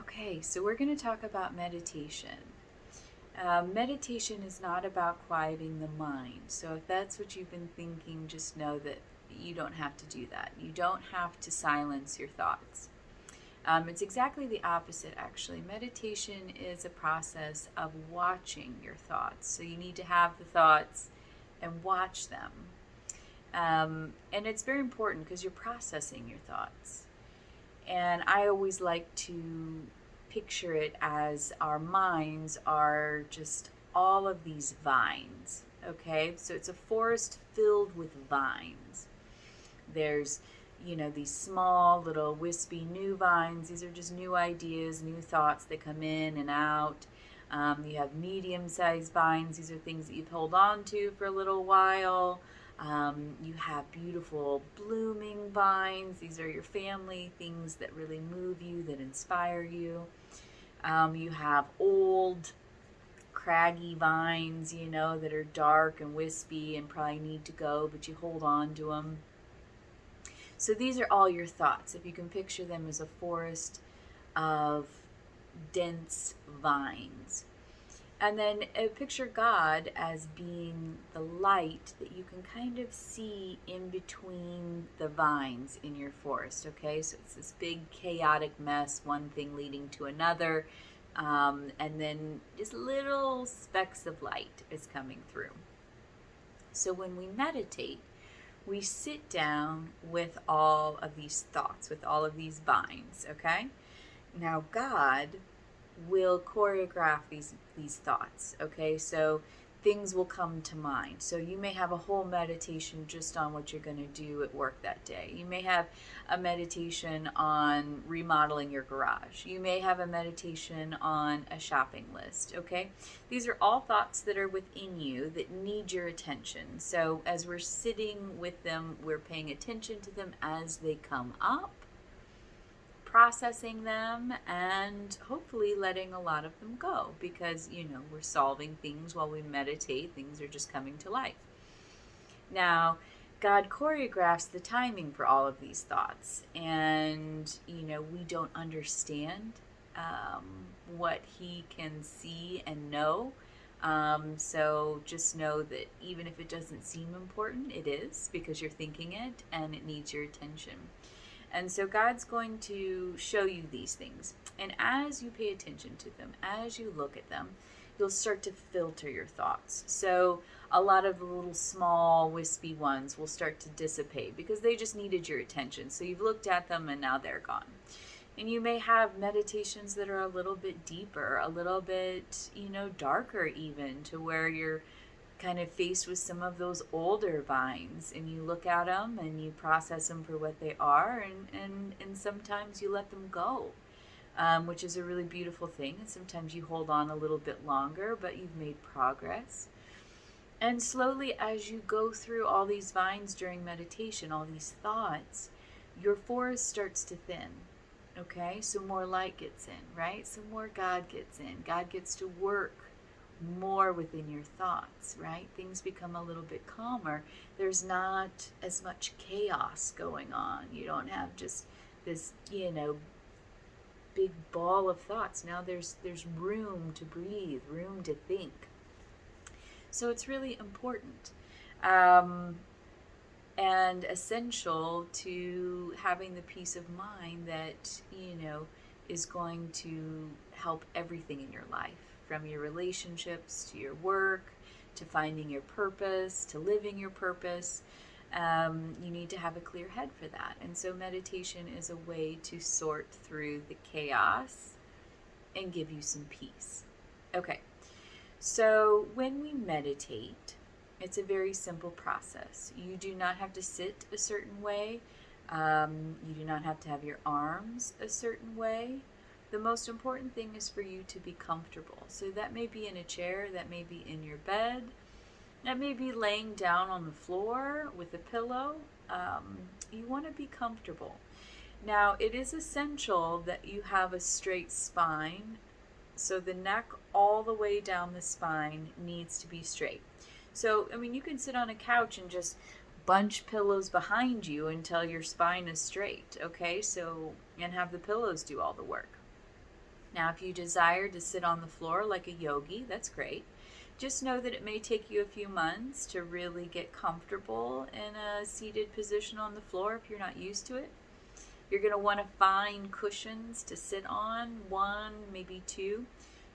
Okay, so we're going to talk about meditation. Meditation is not about quieting the mind. So if that's what you've been thinking, just know that you don't have to do that. You don't have to silence your thoughts. It's exactly the opposite, actually. Meditation is a process of watching your thoughts. So you need to have the thoughts and watch them. And it's very important because you're processing your thoughts. And I always like to picture it as our minds are just all of these vines. Okay, so it's a forest filled with vines. There's, these small little wispy new vines. These are just new ideas, new thoughts that come in and out. You have medium sized vines. These are things that you've held on to for a little while. You have beautiful blooming vines. These are your family, things that really move you, that inspire you. You have old, craggy vines, that are dark and wispy and probably need to go, but you hold on to them. So these are all your thoughts. If you can picture them as a forest of dense vines. And then picture God as being the light that you can kind of see in between the vines in your forest, okay? So it's this big chaotic mess, one thing leading to another, and then just little specks of light is coming through. So when we meditate, we sit down with all of these thoughts, with all of these vines, okay? Now God will choreograph these thoughts, okay? So things will come to mind. So you may have a whole meditation just on what you're going to do at work that day. You may have a meditation on remodeling your garage. You may have a meditation on a shopping list, okay? These are all thoughts that are within you that need your attention. So as we're sitting with them, we're paying attention to them as they come up, processing them, and hopefully letting a lot of them go, because we're solving things while we meditate. Things are just coming to life. Now God choreographs the timing for all of these thoughts, and we don't understand what he can see and know. So just know that even if it doesn't seem important, it is, because you're thinking it and it needs your attention. And so God's going to show you these things. And as you pay attention to them, as you look at them, you'll start to filter your thoughts. So a lot of the little small wispy ones will start to dissipate because they just needed your attention. So you've looked at them and now they're gone. And you may have meditations that are a little bit deeper, a little bit, darker even, to where you're kind of faced with some of those older vines, and you look at them and you process them for what they are, and sometimes you let them go, which is a really beautiful thing. And sometimes you hold on a little bit longer, but you've made progress. And slowly, as you go through all these vines during meditation, all these thoughts, your forest starts to thin. Okay, so more light gets in, right? So more God gets in. God gets to work more within your thoughts, right? Things become a little bit calmer. There's not as much chaos going on. You don't have just this, big ball of thoughts. Now there's room to breathe, room to think. So it's really important and essential to having the peace of mind that, is going to help everything in your life, from your relationships to your work, to finding your purpose, to living your purpose. You need to have a clear head for that. And so meditation is a way to sort through the chaos and give you some peace. Okay, so when we meditate, it's a very simple process. You do not have to sit a certain way. You do not have to have your arms a certain way. The most important thing is for you to be comfortable. So that may be in a chair, that may be in your bed, that may be laying down on the floor with a pillow. You want to be comfortable. Now, it is essential that you have a straight spine. So the neck all the way down the spine needs to be straight. So, you can sit on a couch and just bunch pillows behind you until your spine is straight, okay? So, and have the pillows do all the work. Now, if you desire to sit on the floor like a yogi, that's great. Just know that it may take you a few months to really get comfortable in a seated position on the floor if you're not used to it. You're going to want to find cushions to sit on, one, maybe two.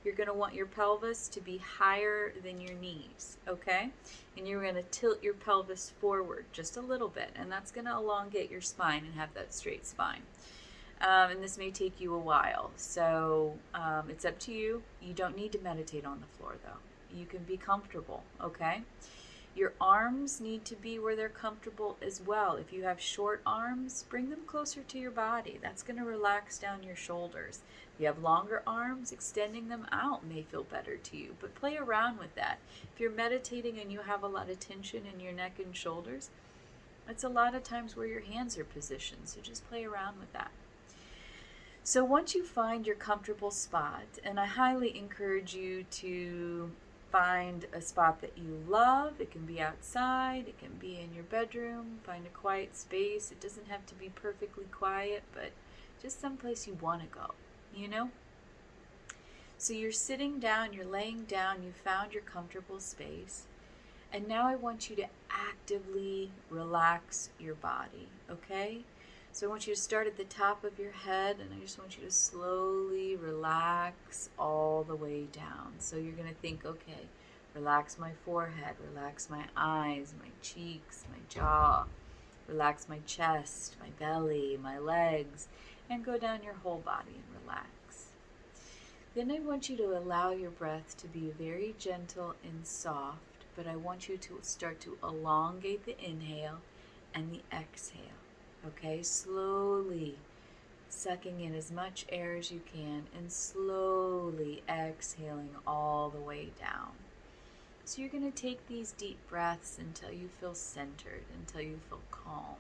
You're going to want your pelvis to be higher than your knees, okay? And you're going to tilt your pelvis forward just a little bit, and that's going to elongate your spine and have that straight spine. And this may take you a while, so it's up to you. You don't need to meditate on the floor, though. You can be comfortable, okay? Your arms need to be where they're comfortable as well. If you have short arms, bring them closer to your body. That's going to relax down your shoulders. If you have longer arms, extending them out may feel better to you, but play around with that. If you're meditating and you have a lot of tension in your neck and shoulders, it's a lot of times where your hands are positioned, so just play around with that. So once you find your comfortable spot, and I highly encourage you to find a spot that you love. It can be outside, it can be in your bedroom. Find a quiet space. It doesn't have to be perfectly quiet, but just someplace you want to go, you know? So you're sitting down, you're laying down, you found your comfortable space, and now I want you to actively relax your body, okay? So I want you to start at the top of your head, and I just want you to slowly relax all the way down. So you're going to think, okay, relax my forehead, relax my eyes, my cheeks, my jaw, relax my chest, my belly, my legs, and go down your whole body and relax. Then I want you to allow your breath to be very gentle and soft, but I want you to start to elongate the inhale and the exhale. Okay, slowly sucking in as much air as you can and slowly exhaling all the way down. So you're going to take these deep breaths until you feel centered, until you feel calm.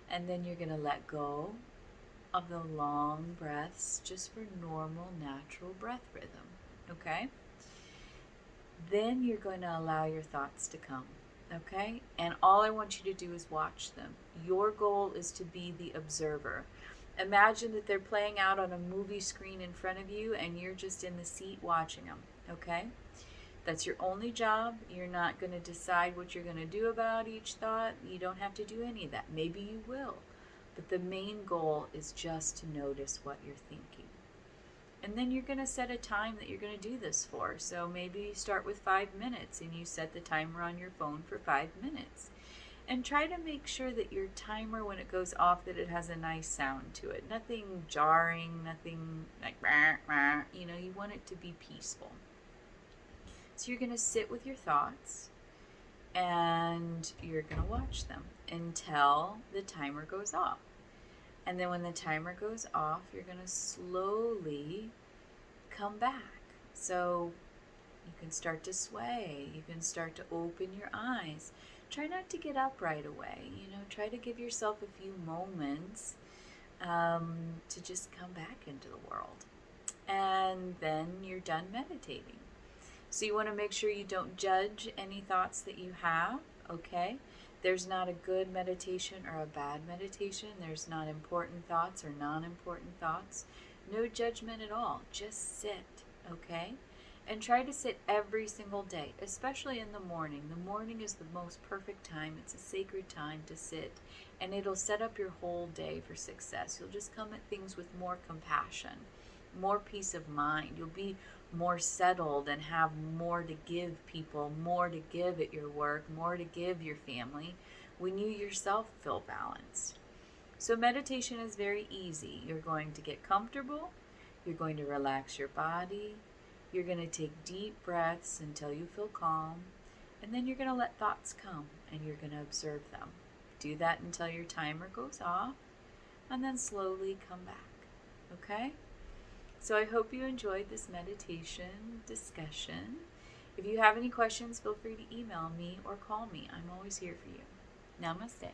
And then you're going to let go of the long breaths just for normal, natural breath rhythm. Okay? Then you're going to allow your thoughts to come. Okay? And all I want you to do is watch them. Your goal is to be the observer. Imagine that they're playing out on a movie screen in front of you and you're just in the seat watching them. Okay? That's your only job. You're not going to decide what you're going to do about each thought. You don't have to do any of that. Maybe you will. But the main goal is just to notice what you're thinking. And then you're going to set a time that you're going to do this for. So maybe you start with 5 minutes and you set the timer on your phone for 5 minutes. And try to make sure that your timer, when it goes off, that it has a nice sound to it. Nothing jarring, nothing like, rah, rah. You know, you want it to be peaceful. So you're going to sit with your thoughts and you're going to watch them until the timer goes off. And then when the timer goes off, you're going to slowly come back. So you can start to sway. You can start to open your eyes. Try not to get up right away. You know, try to give yourself a few moments to just come back into the world. And then you're done meditating. So you want to make sure you don't judge any thoughts that you have, okay? There's not a good meditation or a bad meditation. There's not important thoughts or non-important thoughts. No judgment at all. Just sit, okay? And try to sit every single day, especially in the morning. The morning is the most perfect time. It's a sacred time to sit, and it'll set up your whole day for success. You'll just come at things with more compassion, more peace of mind. You'll be more settled and have more to give people, more to give at your work, more to give your family when you yourself feel balanced. So meditation is very easy. You're going to get comfortable. You're going to relax your body. You're going to take deep breaths until you feel calm. And then you're going to let thoughts come and you're going to observe them. Do that until your timer goes off and then slowly come back. Okay? So I hope you enjoyed this meditation discussion. If you have any questions, feel free to email me or call me. I'm always here for you. Namaste.